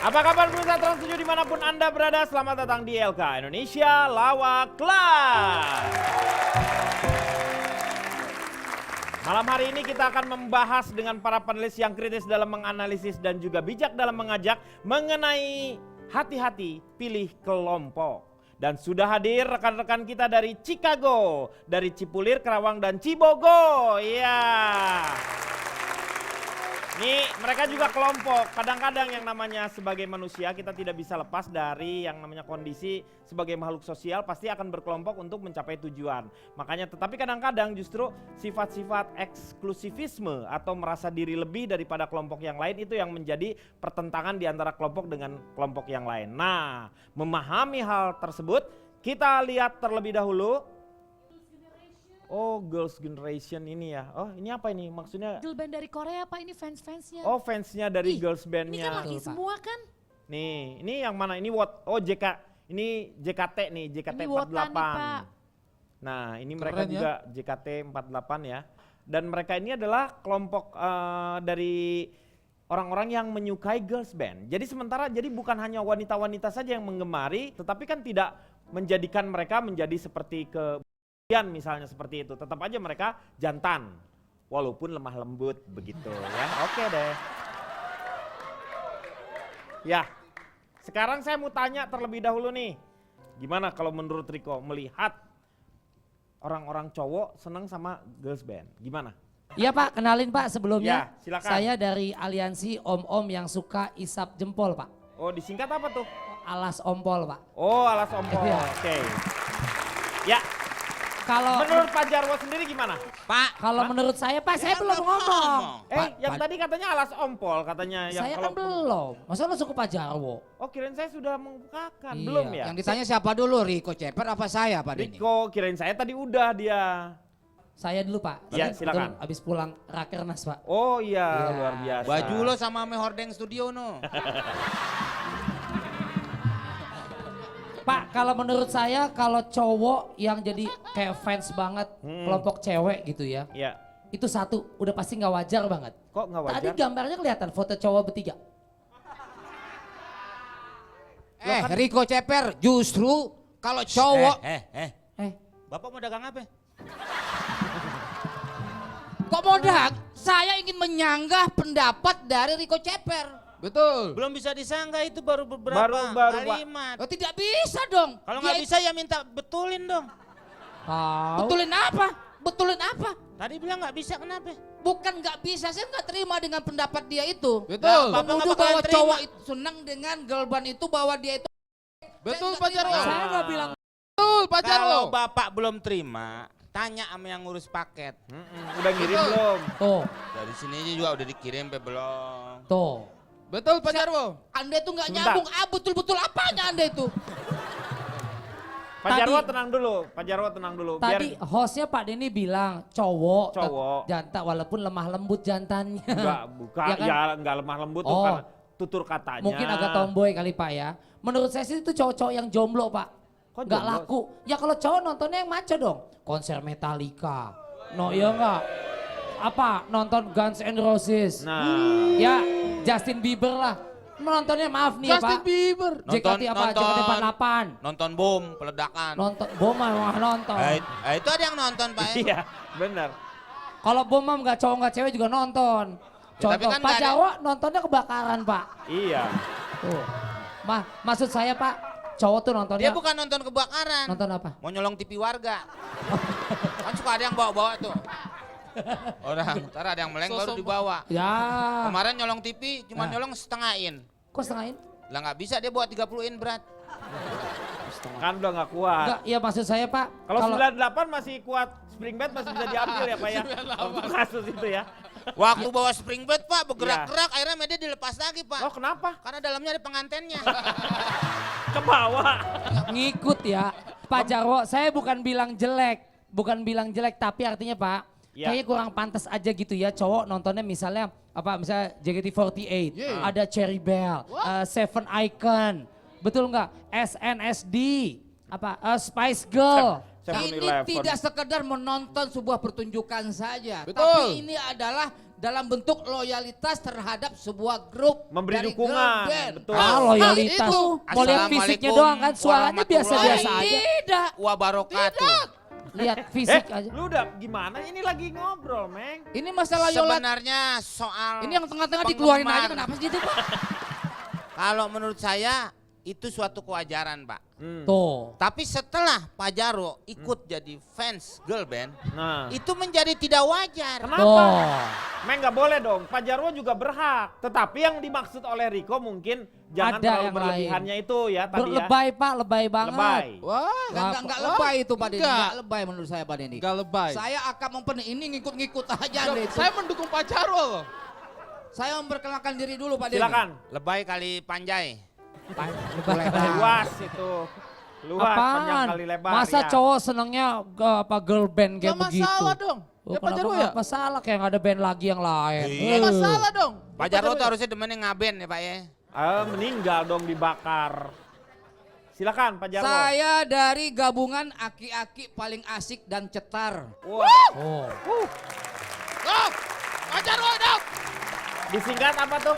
Apa kabar pemirsa Trans 7 dimanapun Anda berada, selamat datang di LK Indonesia Lawak Club. Malam hari ini kita akan membahas dengan para panelis yang kritis dalam menganalisis dan juga bijak dalam mengajak mengenai hati-hati pilih kelompok. Dan sudah hadir rekan-rekan kita dari Chicago, dari Cipulir, Karawang, dan Cibogo. Iya. Nih mereka juga kelompok. Kadang-kadang yang namanya sebagai manusia kita tidak bisa lepas dari yang namanya kondisi sebagai makhluk sosial pasti akan berkelompok untuk mencapai tujuan. Makanya tetapi kadang-kadang justru sifat-sifat eksklusivisme atau merasa diri lebih daripada kelompok yang lain itu yang menjadi pertentangan di antara kelompok dengan kelompok yang lain. Nah, memahami hal tersebut kita lihat terlebih dahulu. Oh, Girls Generation ini ya. Oh, ini apa ini maksudnya? Girl band dari Korea Pak, ini fans-fansnya. Oh, fansnya dari Ih, girls Ini bandnya. kan laki semua kan? Nih, ini yang mana? Ini what? Oh, ini JKT nih, JKT Ini Wota 48. nih, Pak. Nah, ini mereka Keren ya. juga JKT 48 ya. Dan mereka ini adalah kelompok dari orang-orang yang menyukai girls band. Jadi jadi bukan hanya wanita-wanita saja yang menggemari, tetapi kan tidak menjadikan mereka menjadi seperti misalnya seperti itu, tetap aja mereka jantan walaupun lemah lembut begitu ya. Oke deh ya, sekarang saya mau tanya terlebih dahulu nih, gimana kalau menurut Riko melihat orang-orang cowok senang sama girls band, gimana? Iya Pak, kenalin Pak sebelumnya. Ya, silakan. Saya dari aliansi om-om yang suka isap jempol Pak. Oh, disingkat apa tuh? Alas ompol Pak. Oh, alas ompol. Iya. Oke ya, Kalau menurut Pak Jarwo sendiri gimana? Pak, kalau menurut saya Pak, saya belum ngomong. Yang tadi katanya alas ompol katanya. Yang Saya kalau kan belum. Masa lu suka Pak Jarwo? Oh, kirain saya sudah membukakan, Iya. belum ya? yang ditanya siapa dulu, Riko Ceper apa saya Pak Denny? Riko, kirain saya tadi udah dia. Saya dulu Pak. Iya, Tadi silakan. betul Abis pulang Rakernas Pak. Oh iya, Iya. luar biasa. Baju lo sama Hordeng Studio no. Pak, kalau menurut saya kalau cowok yang jadi kayak fans banget kelompok cewek gitu ya. Iya. Itu satu, udah pasti nggak wajar banget. Kok nggak wajar? Tadi gambarnya kelihatan foto cowok bertiga. Riko Ceper justru kalau cowok Eh, Bapak mau dagang apa? Kok mau dagang? Saya ingin menyanggah pendapat dari Riko Ceper. Betul. Belum bisa disanggah, itu baru beberapa Baru, kalimat. Oh, tidak bisa dong. Kalau nggak bisa ya minta betulin dong. tahu. Betulin apa? Betulin apa? Tadi bilang nggak bisa, kenapa? Bukan nggak bisa, saya nggak terima dengan pendapat dia itu. Betul. Bapak nggak Menuduh bakalan bahwa terima. cowok itu senang dengan girl band itu, bahwa dia itu. Betul Saya Pak nggak Jarwo. terima. Saya nggak bilang Betul Pak Jarwo. Kalau Bapak belum terima, tanya sama yang ngurus paket. Udah ngirim Betul. belum? tuh, Dari sini juga udah dikirim pe belum. tuh. Betul Pak Jarwo. Anda itu nggak Sebentar. nyambung. Betul-betul apanya Anda itu? Pak Tadi- Jarwo tenang dulu, Pak Jarwo tenang dulu. Tadi hostnya Pak Denny bilang cowok, Cowok. jantan walaupun lemah lembut jantannya. bukan, Ya kan? ya nggak lemah lembut tuh Oh. karena tutur katanya. Mungkin agak tomboy kali Pak ya. Menurut saya sih itu cowok-cowok yang jomblo Pak. Kok Nggak jomblo? laku. Ya kalau cowok nontonnya yang maco dong. Konser Metallica. No ya nggak. Apa nonton Guns N' Roses. Nah, Ya Justin Bieber lah. Menontonnya maaf nih Justin Pak. Bieber. JKT apa? JKT 48. Nonton bom, peledakan. Nonton, bom mah nonton. Itu ada yang nonton Pak ya? iya benar. Kalau bom mah nggak cowok nggak cewek juga nonton. Ya, tapi Contoh kan Pak nggak ada- Jawa nontonnya kebakaran Pak. Iya. Tuh. Maksud saya Pak, cowok tuh nontonnya Dia bukan nonton kebakaran. nonton apa? Mau nyolong TV warga. Kan suka ada yang bawa-bawa tuh. Orang, ntar ada yang meleng baru dibawa. Ya. Kemarin nyolong TV cuma Nah. nyolong setengahin. Kok setengahin? Lah nggak bisa, dia bawa 30 in berat. Kan udah nggak kuat. Enggak, ya maksud saya Pak. Kalau 98 masih kuat, spring bed masih bisa diambil ya Pak ya. Untuk kasus itu ya. Waktu bawa spring bed Pak, bergerak-gerak akhirnya media dilepas lagi Pak. Oh kenapa? Karena dalamnya ada pengantennya. Ke bawah. ngikut ya. Pak Jarwo, saya bukan bilang jelek. Bukan bilang jelek, tapi artinya Pak, Ya. kayaknya kurang pantas aja gitu ya cowok nontonnya misalnya misalnya JKT48, Yeah. ada Cherry Bell, Seven Icon, betul nggak? SNSD, Spice Girl. Ini tidak sekedar menonton sebuah pertunjukan saja, Betul. tapi ini adalah dalam bentuk loyalitas terhadap sebuah grup Memberi dari dukungan, girl band. betul. Ah, loyalitas. itu. Mau lihat fisiknya doang kan, suaranya biasa-biasa aja. Tidak. Wabarakatuh. Lihat fisik aja. Lu udah gimana? Ini lagi ngobrol, Meng. Ini masalah loyalitas. Sebenarnya soal Ini yang tengah-tengah dikeluarin aja penggemar. kenapa sih gitu, Pak? Kalau menurut saya itu suatu kewajaran, Pak. Tuh. Tapi setelah Pak Jarwo ikut jadi fans girl band, Nah, itu menjadi tidak wajar. kenapa? Tuh. Meng nggak boleh dong. Pak Jarwo juga berhak. Tetapi yang dimaksud oleh Riko mungkin jangan Ada terlalu yang berlebihannya itu ya tadi ya. Berlebay Pak, lebay banget. Lebay. Wah, Enggak lebay itu Pak Denny, Enggak. enggak lebay menurut saya Pak Denny. Enggak lebay. Saya akan ini ngikut-ngikut aja Enggak, nih. saya mendukung Pak Jarwo loh. Saya memperkenalkan diri dulu Pak Denny. Silakan. Lebay kali panjai. Boleh, Pak. Luas itu. Luas, panjang Apaan? kali lebar. Masa ya. cowok senengnya apa girl band kayak Enggak begitu? masalah dong. Oh, Ya Pak Jarwo ya? kenapa salah kayak nggak ada band lagi yang lain? Enggak masalah dong. Pak Jarwo tuh harusnya demennya ngaben ya Pak ya. Meninggal dong dibakar. Silakan Pak Jarwo. Saya dari gabungan aki-aki paling asik dan cetar. Wah. Oh. Dok, Pak Jarwo dok. Disingkat apa tuh?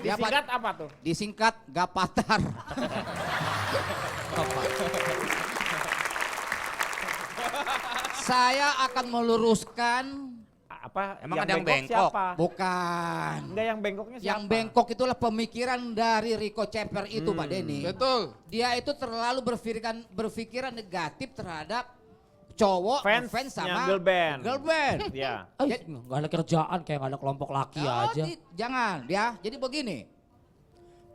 Ya, Pak. Disingkat apa tuh? Disingkat Gapatar. Saya akan meluruskan, Apa? Emang ada yang bengkok? Siapa? bukan. Enggak, yang bengkoknya siapa? Yang bengkok itulah pemikiran dari Rico Ceper itu Pak Denny. Betul. Dia itu terlalu berpikiran negatif terhadap cowok Fansnya sama girl band. girl band. Ya. Nggak ada kerjaan kayak nggak ada kelompok laki Oh, aja. jangan ya. Jadi begini.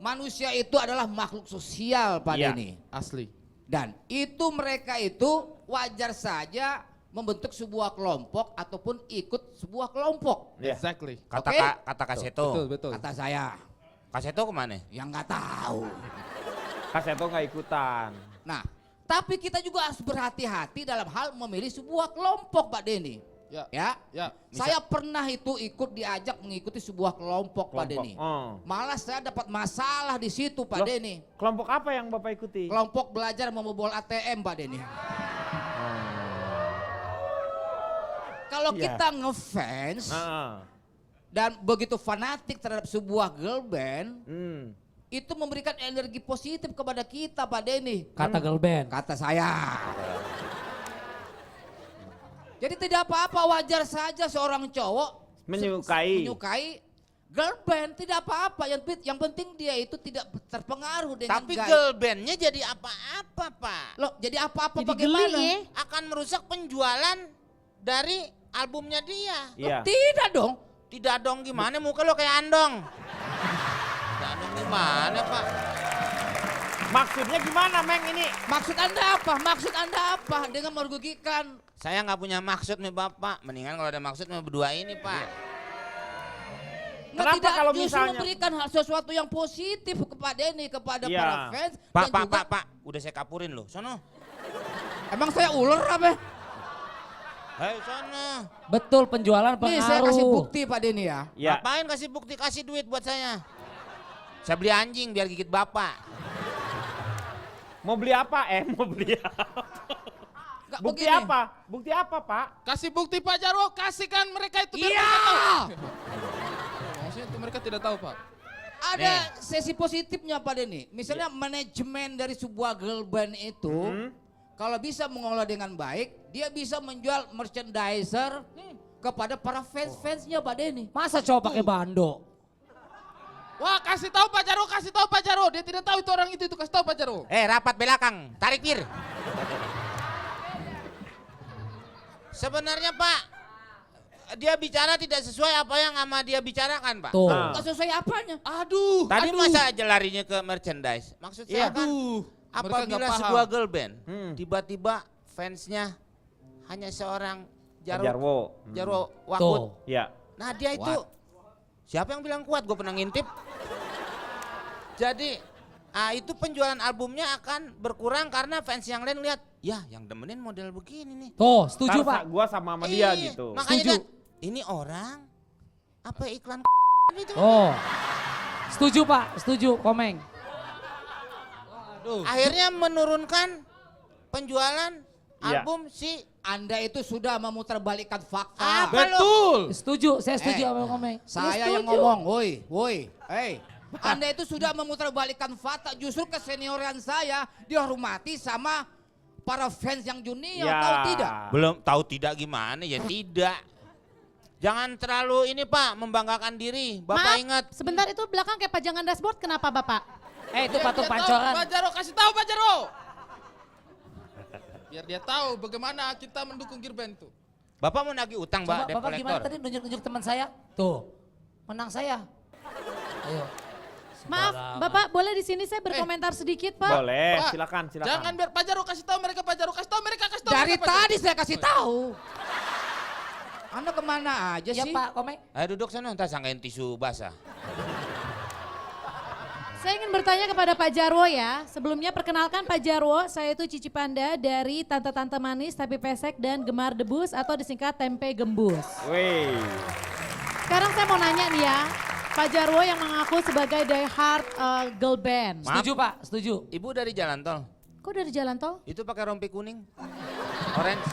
Manusia itu adalah makhluk sosial Pak Iya. Denny. Asli. Dan itu mereka itu wajar saja membentuk sebuah kelompok ataupun ikut sebuah kelompok. Ya. Exactly. Kata Oke. kata Kaseto. Betul, betul. Kata saya Kaseto kemana? yang nggak tahu. Kaseto nggak ikutan. Nah, tapi kita juga harus berhati-hati dalam hal memilih sebuah kelompok Pak Denny. Ya. Ya. Ya. Saya pernah itu ikut diajak mengikuti sebuah kelompok Pak Denny. Oh. Malah saya dapat masalah di situ Pak Loh? Denny. Kelompok apa yang Bapak ikuti? Kelompok belajar membobol ATM Pak Denny. Kalau Iya. kita ngefans Heeh. dan begitu fanatik terhadap sebuah girl band, Hmm. itu memberikan energi positif kepada kita Pak Denny. Kata girl band. Kata saya. Jadi tidak apa-apa, wajar saja seorang cowok menyukai girl band, tidak apa-apa. Yang penting dia itu tidak terpengaruh dengan Tapi gaya. girl bandnya jadi apa-apa Pak. Loh, jadi apa-apa Jadi bagaimana? geli ya. Akan merusak penjualan dari albumnya dia. Iya. Tidak dong. Tidak dong gimana muka lo kayak andong. Tidak dong gimana Pak. Maksudnya gimana, Meng ini? Maksud Anda apa? Maksud Anda apa dengan merugikan? Saya nggak punya maksud nih Bapak. Mendingan kalau ada maksud nih berdua ini Pak. Nggak, Kenapa tidak, kalau justru misalnya- memberikan hal sesuatu yang positif kepada ini, kepada Iya. para fans. Pak, dan juga, Pak. Udah saya kapurin loh. Sono. Emang saya ular apa? Hei sono. Betul, penjualan Nih saya pengaruh. kasih bukti Pak Denny ya. Ya. Ngapain kasih bukti, kasih duit buat saya. Saya beli anjing biar gigit Bapak. Mau beli apa? Mau beli apa? Nggak Bukti begini. apa? Bukti apa, Pak? Kasih bukti Pak Jarwo, kasihkan mereka itu. biar Iya. mereka tahu. Maksudnya itu mereka tidak tahu Pak. Ada sesi positifnya Pak Denny. Misalnya manajemen dari sebuah girl band itu, kalau bisa mengolah dengan baik, dia bisa menjual merchandiser kepada para fans-fansnya Pak Denny. Masa cowok pakai bando? Wah, kasih tahu Pak Jarwo, kasih tahu Pak Jarwo. Dia tidak tahu itu orang itu kasih tahu Pak Jarwo. Rapat belakang, tarik pir. Sebenarnya Pak, dia bicara tidak sesuai apa yang sama dia bicarakan Pak. Tuh. Nah. Nggak sesuai apanya? Aduh. Tadi aduh. masa aja larinya ke merchandise. Maksud saya kan Aduh. Mereka nggak apabila paham. sebuah girl band tiba-tiba fansnya hanya seorang Jarwo. Jarwo Wakut. Tuh. Ya. Nah dia itu, siapa yang bilang kuat? Gue pernah ngintip. Jadi, itu penjualan albumnya akan berkurang karena fans yang lain lihat, ya yang demenin model begini nih. Tuh, setuju Ntar Pak. gua sama dia Iya, gitu. Makanya Setuju. kan, ini orang apa iklan itu? Oh. Setuju Pak, setuju, Komeng. Aduh. Akhirnya menurunkan penjualan Iya. album si Anda itu sudah memutarbalikkan fakta. Apa lu? Betul. Setuju, saya setuju Eh, sama Komeng. Saya yang setuju. ngomong, woi, Anda itu sudah memutarbalikkan fakta. Justru kesenioran saya dihormati sama para fans yang junior, Ya. tahu tidak? Belum tahu tidak gimana ya tidak. Jangan terlalu ini Pak, membanggakan diri. Bapak Maaf, ingat. sebentar itu belakang kayak pajangan dashboard, kenapa Bapak? Itu Biar patung dia tahu, pancoran. Pak Jaro, kasih tahu Pak Jaro. Biar dia tahu bagaimana kita mendukung Girben tuh. Bapak mau nagih utang, Coba Mbak, debt Bapak gimana collector. tadi nunjuk-nunjuk teman saya? Tuh, menang saya. Ayo. Maaf, Sembarangan. Bapak boleh di sini saya berkomentar sedikit, Pak? Boleh, Pak, silakan. Jangan biar Pak Jaro kasih tahu mereka, Pak Jaro kasih tahu mereka, kasih tahu. Dari mereka, Pak Jaro. tadi saya kasih tahu. Anda kemana aja Ya sih? Pak, Komeng. Ayo duduk sana, entar sangkain tisu basah. Saya ingin bertanya kepada Pak Jarwo ya. Sebelumnya perkenalkan Pak Jarwo, saya itu Cici Panda dari Tante-Tante Manis Tapi Pesek dan Gemar Debus atau disingkat Tempe Gembus. Wih. Sekarang saya mau nanya nih ya, Pak Jarwo yang mengaku sebagai die hard girl band. Maaf. Setuju Pak, setuju. Ibu dari jalan tol. Kok dari jalan tol? Itu pakai rompi kuning. Orange.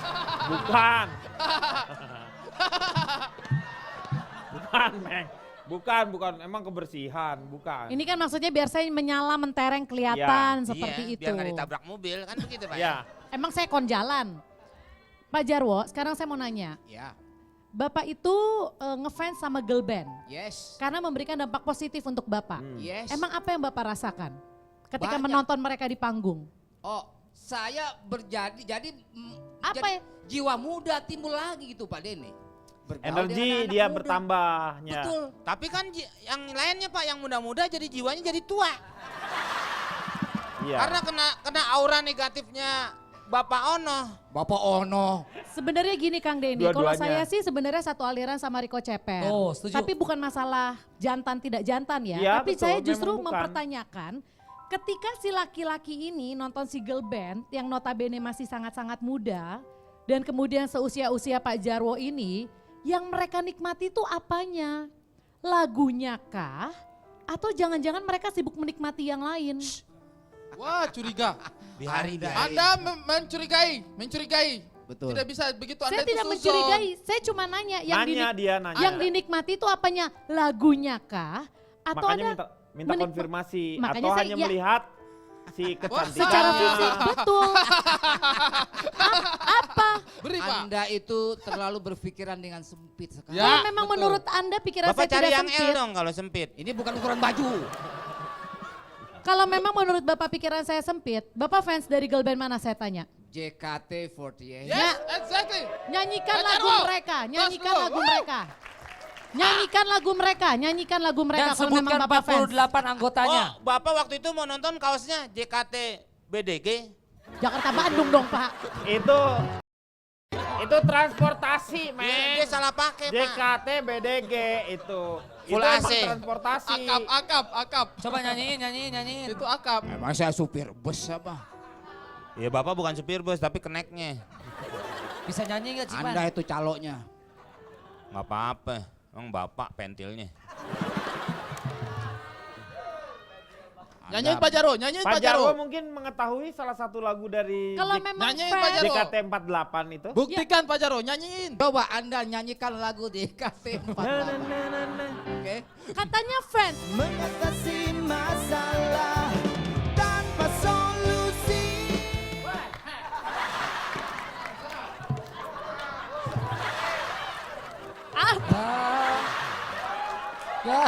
Bukan. Bukan, Meng. Bukan. Emang kebersihan, bukan. Ini kan maksudnya biar saya menyala mentereng kelihatan Ya, seperti Iya, itu. biar nggak ditabrak mobil, kan begitu Pak. Ya. Emang saya konjalan. Pak Jarwo, sekarang saya mau nanya. Ya, Bapak itu ngefans sama girl band yes, karena memberikan dampak positif untuk Bapak. yes. Emang apa yang Bapak rasakan ketika Banyak. menonton mereka di panggung? Oh, saya jadi Apa jadi ya? jiwa muda timbul lagi gitu Pak Denny. Bergaul Energi dengan anak dia muda. bertambahnya. Betul. Tapi kan yang lainnya Pak, yang muda-muda jadi jiwanya jadi tua. Iya. Karena kena aura negatifnya Bapak Ono. Bapak Ono. Sebenarnya gini Kang Denny, kalau Dua-duanya. saya sih sebenarnya satu aliran sama Rico Ceper. Oh, setuju. Tapi bukan masalah jantan tidak jantan ya. Iya, Tapi betul, saya memang justru bukan. mempertanyakan ketika si laki-laki ini nonton si girl band yang notabene masih sangat-sangat muda dan kemudian seusia-usia Pak Jarwo ini, yang mereka nikmati itu apanya? Lagunya kah? Atau jangan-jangan mereka sibuk menikmati yang lain? Wah, curiga. Bihari, Anda mencurigai. Betul. Tidak bisa begitu Anda Saya itu tidak suzon. mencurigai, saya cuma nanya Nanya. yang dinikmati itu apanya? Lagunya kah? Atau Makanya ada minta menik- konfirmasi Makanya atau saya- hanya ya. melihat si kecantikannya. secara fisik betul. Apa? Beri Pak. Anda itu terlalu berpikiran dengan sempit sekali. Ya, Kalau memang betul. menurut Anda pikiran Bapak saya cari tidak yang L sempit. dong kalau sempit. Ini bukan ukuran baju. Kalau memang menurut Bapak pikiran saya sempit, Bapak fans dari girl band mana saya tanya? JKT48. Yes, Ya. exactly. Nyanyikan Pak lagu Jarwo, mereka, tos nyanyikan dulu. lagu mereka. Nyanyikan lagu mereka Dan kalau memang sebutkan Bapak fans. 48 anggotanya. Oh, Bapak waktu itu mau nonton kaosnya JKT BDG. Jakarta Bandung dong Pak. Itu transportasi, Dia men. salah pakai Pak. JKT BDG itu. Full itu AC. emang transportasi. Akap. Coba nyanyiin. Itu akap. Emang saya supir bus apa? Ya Bapak bukan supir bus tapi keneknya. Bisa nyanyi nggak Cipan? Anda itu caloknya. Nggak apa-apa. Emang Bapak pentilnya. Nyanyiin Pak Jaro, nyanyiin Pak Pak Jaro. Jarwo mungkin mengetahui salah satu lagu dari Kalau memang Nyanyiin Pak fans, Jarwo. JKT48 itu. Buktikan Pak Jaro, nyanyiin. Coba Anda nyanyikan lagu JKT48. Oke. katanya fans. Mengatasi masalah tanpa solusi. Ah, Ya.